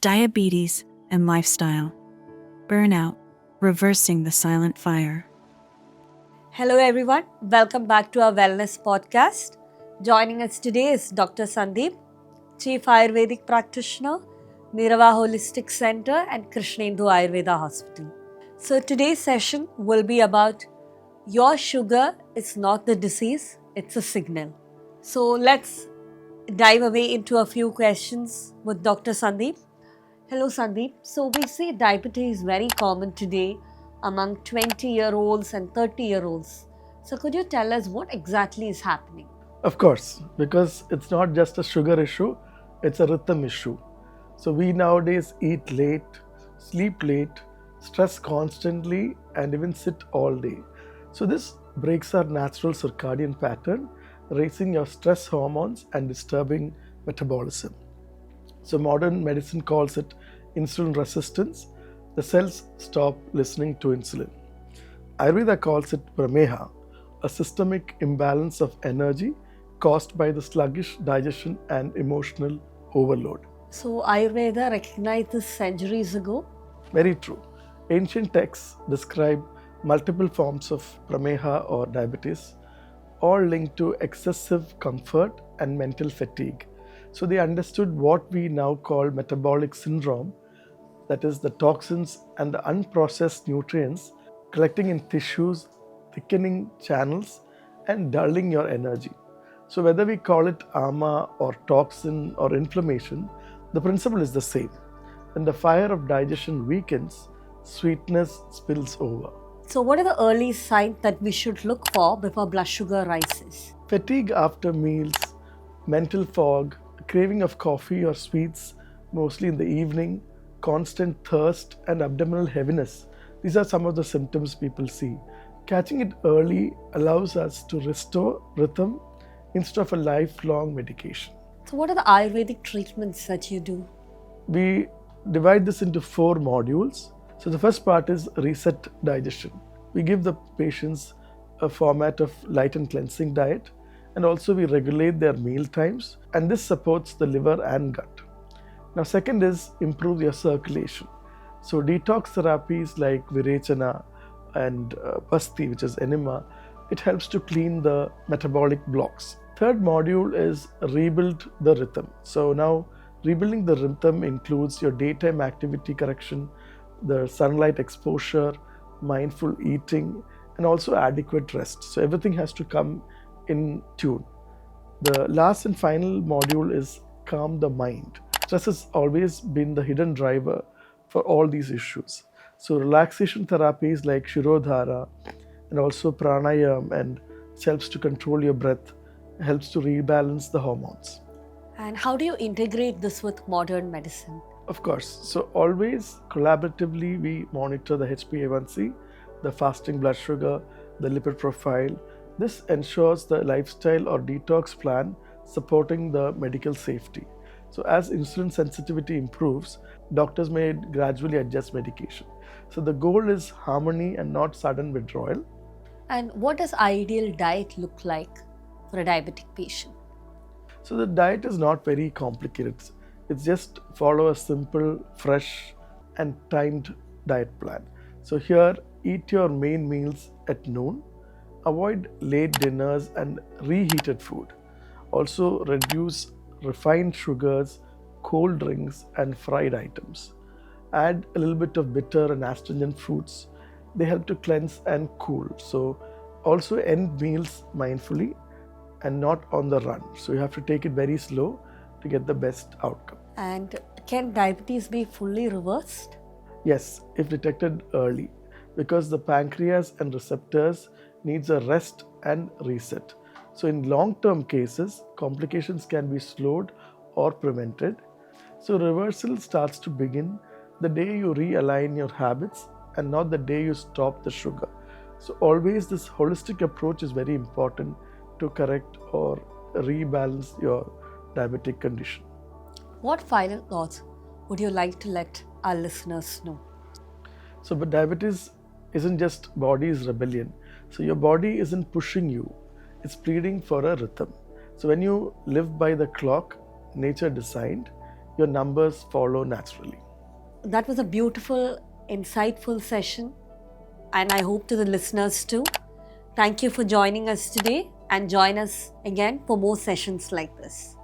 Diabetes and lifestyle. Burnout, reversing the silent fire. Hello, everyone. Welcome back to our wellness podcast. Joining us today is Dr. Sandeep, Chief Ayurvedic Practitioner, Nirava Holistic Center, and Krishnendu Ayurveda Hospital. So, today's session will be about your sugar is not the disease, it's a signal. So, let's dive away into a few questions with Dr. Sandeep. Hello, Sandeep. So, we see diabetes is very common today among 20-year-olds and 30-year-olds. So, could you tell us what exactly is happening? Of course, because it's not just a sugar issue, it's a rhythm issue. So we nowadays eat late, sleep late, stress constantly, and even sit all day. So this breaks our natural circadian pattern, raising your stress hormones and disturbing metabolism. So modern medicine calls it insulin resistance. The cells stop listening to insulin. Ayurveda calls it prameha, a systemic imbalance of energy caused by the sluggish digestion and emotional overload. So, Ayurveda recognized this centuries ago. Very true. Ancient texts describe multiple forms of prameha or diabetes, all linked to excessive comfort and mental fatigue. So they understood what we now call metabolic syndrome, that is, the toxins and the unprocessed nutrients collecting in tissues, thickening channels, and dulling your energy. So whether we call it ama or toxin or inflammation, the principle is the same. When the fire of digestion weakens, sweetness spills over. So, what are the early signs that we should look for before blood sugar rises? Fatigue after meals, mental fog, craving of coffee or sweets, mostly in the evening, constant thirst, and abdominal heaviness. These are some of the symptoms people see. Catching it early allows us to restore rhythm instead of a lifelong medication. So, what are the Ayurvedic treatments that you do? We divide this into 4 modules. So the first part is reset digestion. We give the patients a format of light and cleansing diet, and also we regulate their meal times, and this supports the liver and gut. Now second is improve your circulation. So detox therapies like Virechana and Pasti, which is enema, it helps to clean the metabolic blocks. Third module is rebuild the rhythm. So now rebuilding the rhythm includes your daytime activity correction, the sunlight exposure, mindful eating, and also adequate rest. So everything has to come in tune. The last and final module is calm the mind. Stress has always been the hidden driver for all these issues. So relaxation therapies like Shirodhara and also pranayam and helps to control your breath, helps to rebalance the hormones. And how do you integrate this with modern medicine? Of course. So always collaboratively we monitor the HbA1c, the fasting blood sugar, the lipid profile. This ensures the lifestyle or detox plan supporting the medical safety. So as insulin sensitivity improves, doctors may gradually adjust medication. So the goal is harmony and not sudden withdrawal. And what does ideal diet look like for a diabetic patient? So the diet is not very complicated. It's just follow a simple, fresh, and timed diet plan. So here, eat your main meals at noon. Avoid late dinners and reheated food. Also reduce refined sugars, cold drinks, and fried items. Add a little bit of bitter and astringent fruits. They help to cleanse and cool. So also end meals mindfully and not on the run. So you have to take it very slow to get the best outcome. And can diabetes be fully reversed? Yes, if detected early, because the pancreas and receptors needs a rest and reset. So in long-term cases, complications can be slowed or prevented. So reversal starts to begin the day you realign your habits and not the day you stop the sugar. So always this holistic approach is very important to correct or rebalance your diabetic condition. What final thoughts would you like to let our listeners know? So, but diabetes isn't just body's rebellion. So your body isn't pushing you, it's pleading for a rhythm. So when you live by the clock nature designed, your numbers follow naturally. That was a beautiful, insightful session, and I hope to the listeners too. Thank you for joining us today, and join us again for more sessions like this.